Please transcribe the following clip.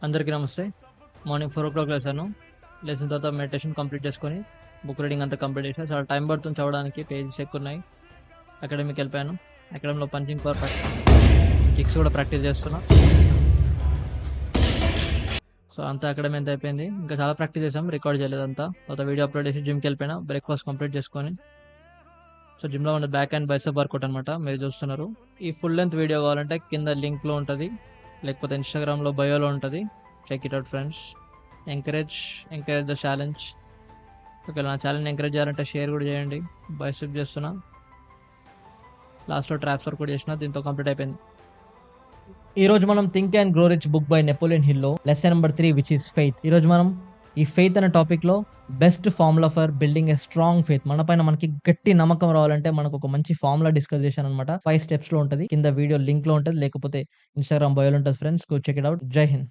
అందరికీ నమస్తే. మార్నింగ్ 4:00 లేసాను. లేసిన తర్వాత మెడిటేషన్ కంప్లీట్ చేసుకొని, బుక్ రీడింగ్ అంతా కంప్లీట్ చేశా. చాలా టైం పడుతుంది చదవడానికి. పేజెస్ ఎక్కువున్నాయి. అకాడమీకెళ్ళిపోయాను. అకాడమీలో పంచింగ్ పవర్ కిక్స్ కూడా ప్రాక్టీస్ చేస్తున్నా. సో, అంతా అకాడమీ అంతా అయిపోయింది. ఇంకా చాలా ప్రాక్టీస్ చేసాం. రికార్డ్ చేయలేదంతా. తర్వాత వీడియో అప్లోడ్ చేసి జిమ్‌కెళ్ళిపోయినా. బ్రేక్‌ఫాస్ట్ కంప్లీట్ చేసుకొని. సో, జిమ్‌లో ఉన్న బ్యాక్ అండ్ బైసెప్ వర్కౌట్ అనమాట. మీరు చూస్తున్నారు. ఈ ఫుల్ లెంగ్త్ వీడియో కావాలంటే కింద లింక్‌లో ఉంటది. లేకపోతే ఇన్‌స్టాగ్రామ్‌లో బయోలో ఉంటది. Check it out friends. Encourage the challenge. ఒకవేళ నా ఛాలెంజ్ ఎంకరేజ్ చేయాలంటే షేర్ కూడా చేయండి. బైసెప్ చేస్తున్నా. లాస్ట్‌లో ట్రాప్స్ వర్క్ కూడా చేసిన. దీంతో కంప్లీట్ అయిపోయింది. ఈ రోజు మనం think and grow rich book by Napoleon హిల్లో lesson number 3 which is faith. ఈ రోజు మనం ఈ ఫెయిత్ అనే టాపిక్ లో best formula for building a strong faith, మన పైన మనకి గట్టి నమ్మకం రావాలంటే మనకు ఒక మంచి ఫార్ములా డిస్కస్ చేశాను అనమాట. 5 స్టెప్స్ లో ఉంటది. కింద వీడియో లింక్ లో ఉంటది, లేకపోతే ఇన్స్టాగ్రామ్ బయోలో ఉంటుంది friends. Go check it out. జై హింద్.